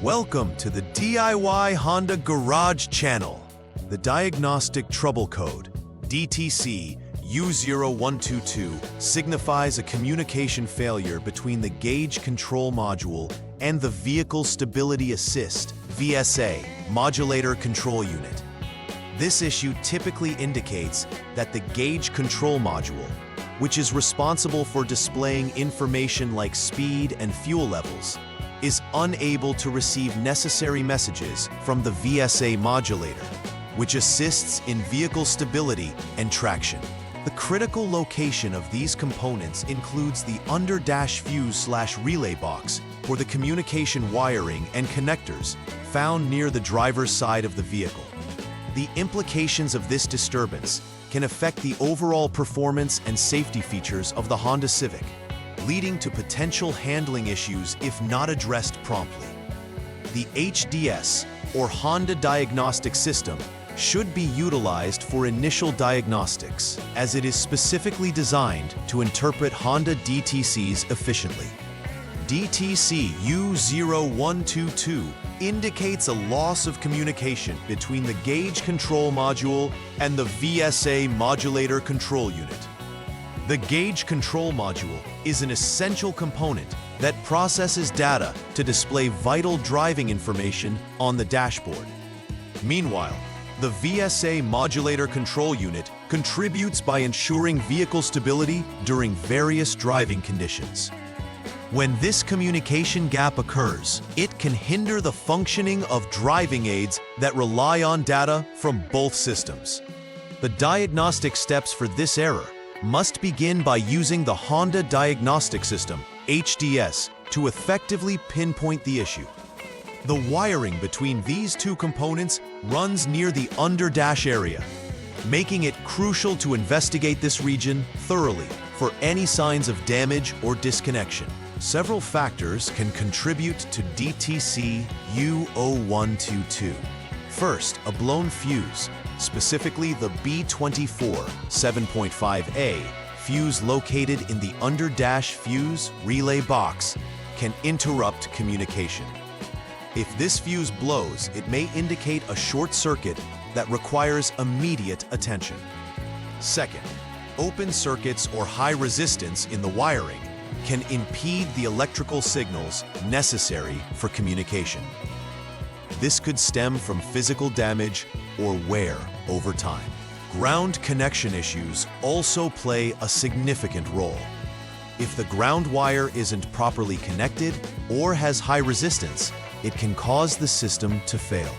Welcome to the DIY Honda Garage channel. The Diagnostic Trouble Code, DTC U0122, signifies a communication failure between the Gauge Control Module and the Vehicle Stability Assist (VSA) modulator-control unit. This issue typically indicates that the Gauge Control Module, which is responsible for displaying information like speed and fuel levels, is unable to receive necessary messages from the VSA modulator, which assists in vehicle stability and traction. The critical location of these components includes the under-dash fuse/relay box for the communication wiring and connectors found near the driver's side of the vehicle. The implications of this disturbance can affect the overall performance and safety features of the Honda Civic, leading to potential handling issues if not addressed promptly. The HDS, or Honda Diagnostic System, should be utilized for initial diagnostics, as it is specifically designed to interpret Honda DTCs efficiently. DTC U0122 indicates a loss of communication between the Gauge Control Module and the VSA modulator-control unit. The Gauge Control Module is an essential component that processes data to display vital driving information on the dashboard. Meanwhile, the VSA modulator-control unit contributes by ensuring vehicle stability during various driving conditions. When this communication gap occurs, it can hinder the functioning of driving aids that rely on data from both systems. The diagnostic steps for this error must begin by using the Honda Diagnostic System, HDS, to effectively pinpoint the issue. The wiring between these two components runs near the under-dash area, making it crucial to investigate this region thoroughly for any signs of damage or disconnection. Several factors can contribute to DTC U0122. First, a blown fuse, specifically the B24 7.5A fuse located in the under-dash fuse relay box, can interrupt communication. If this fuse blows, it may indicate a short circuit that requires immediate attention. Second, open circuits or high resistance in the wiring can impede the electrical signals necessary for communication. This could stem from physical damage or wear over time. Ground connection issues also play a significant role. If the ground wire isn't properly connected or has high resistance, it can cause the system to fail.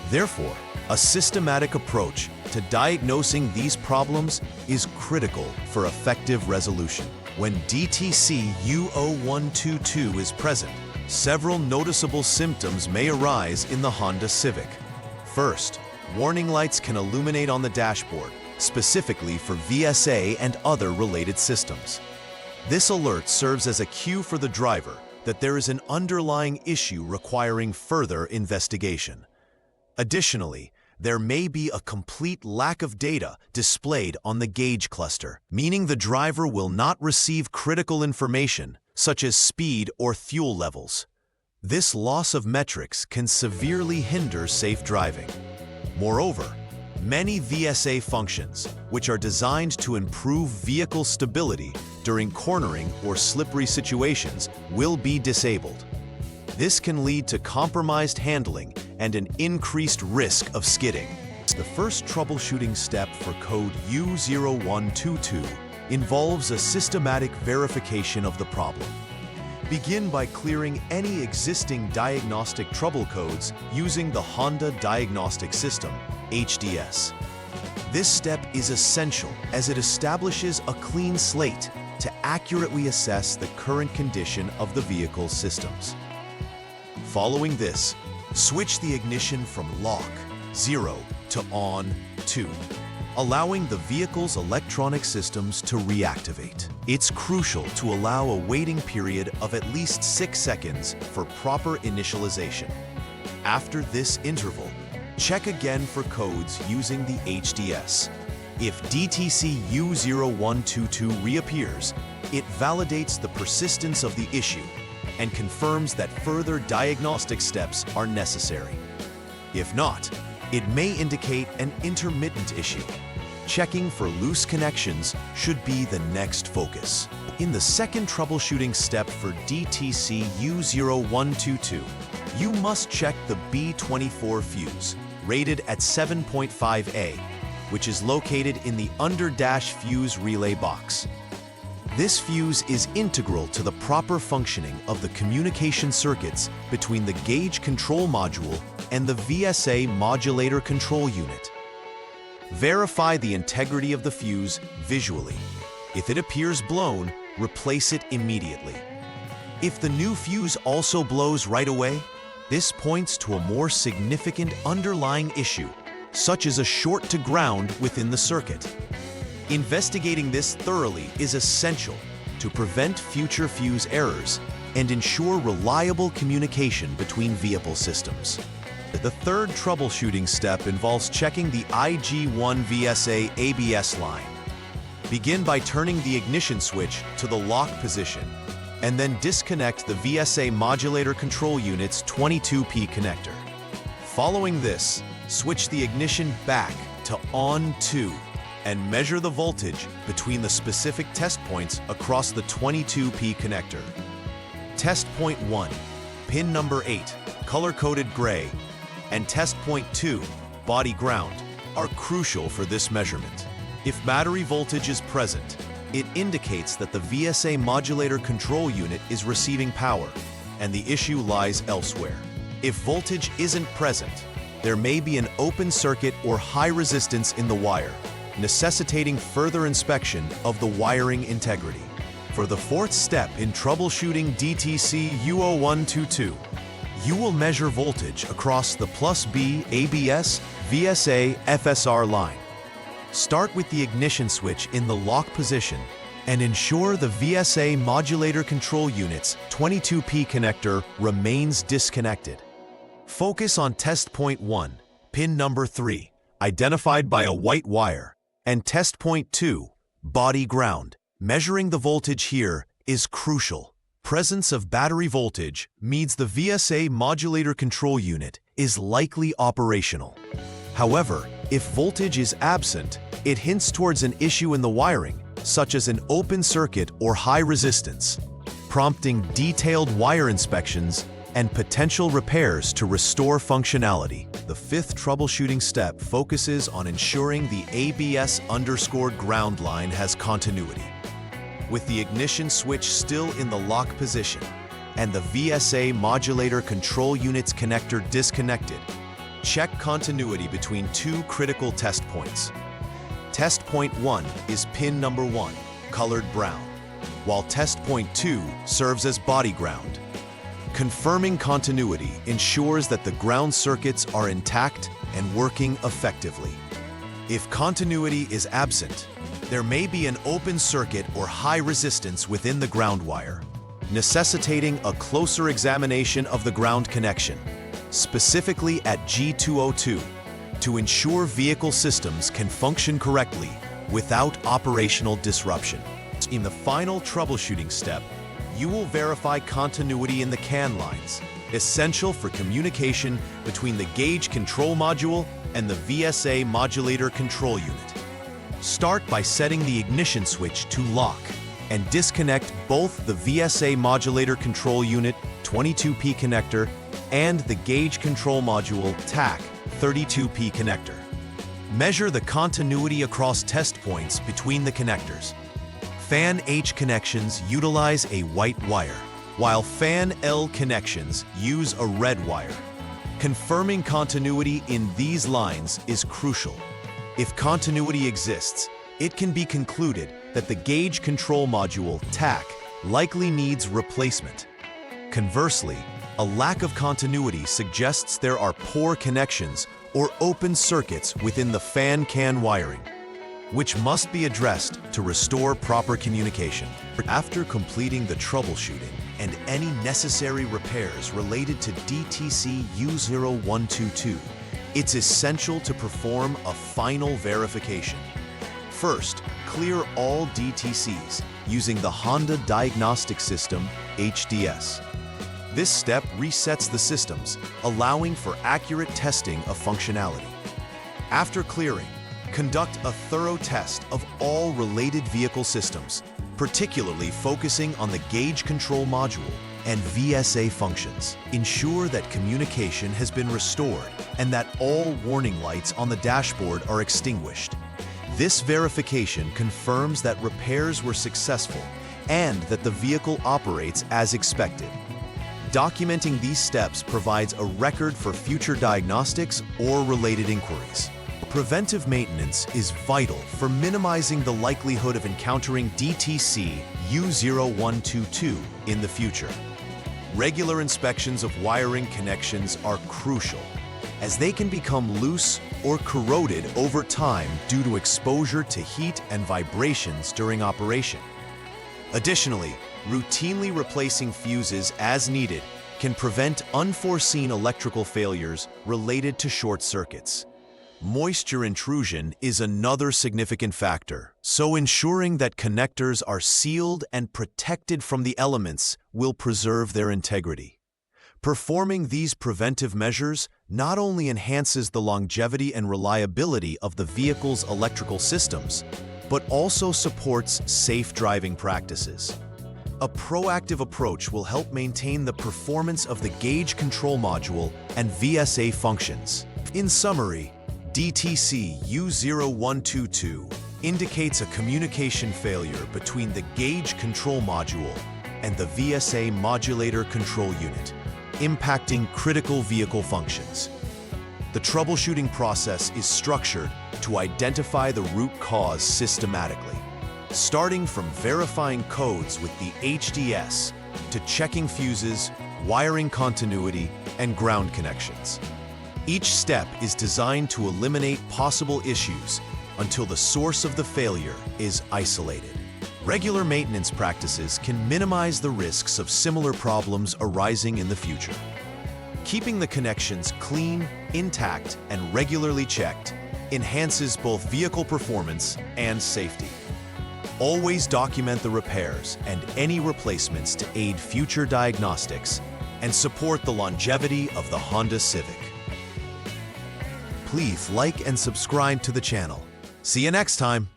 Therefore, a systematic approach to diagnosing these problems is critical for effective resolution. When DTC U0122 is present, several noticeable symptoms may arise in the Honda Civic. First, warning lights can illuminate on the dashboard, specifically for VSA and other related systems. This alert serves as a cue for the driver that there is an underlying issue requiring further investigation. Additionally, there may be a complete lack of data displayed on the gauge cluster, meaning the driver will not receive critical information such as speed or fuel levels. This loss of metrics can severely hinder safe driving. Moreover, many VSA functions, which are designed to improve vehicle stability during cornering or slippery situations, will be disabled. This can lead to compromised handling and an increased risk of skidding. The first troubleshooting step for code U0122 involves a systematic verification of the problem. Begin by clearing any existing diagnostic trouble codes using the Honda Diagnostic System, HDS. This step is essential as it establishes a clean slate to accurately assess the current condition of the vehicle's systems. Following this, switch the ignition from lock 0 to on 2, allowing the vehicle's electronic systems to reactivate. It's crucial to allow a waiting period of at least 6 seconds for proper initialization. After this interval, check again for codes using the HDS. If DTC U0122 reappears, it validates the persistence of the issue and confirms that further diagnostic steps are necessary. If not, it may indicate an intermittent issue. Checking for loose connections should be the next focus. In the second troubleshooting step for DTC U0122, you must check the B24 fuse, rated at 7.5A, which is located in the under-dash fuse relay box. This fuse is integral to the proper functioning of the communication circuits between the gauge control module and the VSA modulator control unit. Verify the integrity of the fuse visually. If it appears blown, replace it immediately. If the new fuse also blows right away, this points to a more significant underlying issue, such as a short to ground within the circuit. Investigating this thoroughly is essential to prevent future fuse errors and ensure reliable communication between vehicle systems. The third troubleshooting step involves checking the IG1 VSA ABS line. Begin by turning the ignition switch to the lock position and then disconnect the VSA modulator control unit's 22P connector. Following this, switch the ignition back to on 2 and measure the voltage between the specific test points across the 22P connector. Test point 1, pin number 8, color-coded gray, and test point 2, body ground, are crucial for this measurement. If battery voltage is present, it indicates that the VSA modulator control unit is receiving power, and the issue lies elsewhere. If voltage isn't present, there may be an open circuit or high resistance in the wire, necessitating further inspection of the wiring integrity. For the fourth step in troubleshooting DTC U0122, you will measure voltage across the +B ABS VSA FSR line. Start with the ignition switch in the lock position and ensure the VSA modulator control unit's 22P connector remains disconnected. Focus on test point 1, pin number 3, identified by a white wire, and test point 2, body ground. Measuring the voltage here is crucial. Presence of battery voltage means the VSA modulator control unit is likely operational. However, if voltage is absent, it hints towards an issue in the wiring, such as an open circuit or high resistance, prompting detailed wire inspections and potential repairs to restore functionality. The fifth troubleshooting step focuses on ensuring the ABS_ground line has continuity. With the ignition switch still in the lock position and the VSA modulator control unit's connector disconnected, check continuity between two critical test points. Test point 1 is pin number 1, colored brown, while test point 2 serves as body ground. Confirming continuity ensures that the ground circuits are intact and working effectively. If continuity is absent, there may be an open circuit or high resistance within the ground wire, necessitating a closer examination of the ground connection, specifically at G202, to ensure vehicle systems can function correctly without operational disruption. In the final troubleshooting step, you will verify continuity in the CAN lines, essential for communication between the gauge control module and the VSA modulator control unit. Start by setting the ignition switch to lock and disconnect both the VSA modulator control unit 22P connector and the gauge control module TAC 32P connector. Measure the continuity across test points between the connectors. Fan H connections utilize a white wire, while Fan L connections use a red wire. Confirming continuity in these lines is crucial. If continuity exists, it can be concluded that the gauge control module TAC likely needs replacement. Conversely, a lack of continuity suggests there are poor connections or open circuits within the fan CAN wiring, which must be addressed to restore proper communication. After completing the troubleshooting and any necessary repairs related to DTC U0122, it's essential to perform a final verification. First, clear all DTCs using the Honda Diagnostic System, HDS. This step resets the systems, allowing for accurate testing of functionality. After clearing, conduct a thorough test of all related vehicle systems, particularly focusing on the gauge control module and VSA functions. Ensure that communication has been restored and that all warning lights on the dashboard are extinguished. This verification confirms that repairs were successful and that the vehicle operates as expected. Documenting these steps provides a record for future diagnostics or related inquiries. Preventive maintenance is vital for minimizing the likelihood of encountering DTC U0122 in the future. Regular inspections of wiring connections are crucial, as they can become loose or corroded over time due to exposure to heat and vibrations during operation. Additionally, routinely replacing fuses as needed can prevent unforeseen electrical failures related to short circuits. Moisture intrusion is another significant factor, so ensuring that connectors are sealed and protected from the elements will preserve their integrity. Performing these preventive measures not only enhances the longevity and reliability of the vehicle's electrical systems, but also supports safe driving practices. A proactive approach will help maintain the performance of the gauge control module and VSA functions. In summary, DTC U0122 indicates a communication failure between the gauge control module and the VSA modulator-control unit, impacting critical vehicle functions. The troubleshooting process is structured to identify the root cause systematically, starting from verifying codes with the HDS to checking fuses, wiring continuity, and ground connections. Each step is designed to eliminate possible issues until the source of the failure is isolated. Regular maintenance practices can minimize the risks of similar problems arising in the future. Keeping the connections clean, intact, and regularly checked enhances both vehicle performance and safety. Always document the repairs and any replacements to aid future diagnostics and support the longevity of the Honda Civic. Please like and subscribe to the channel. See you next time.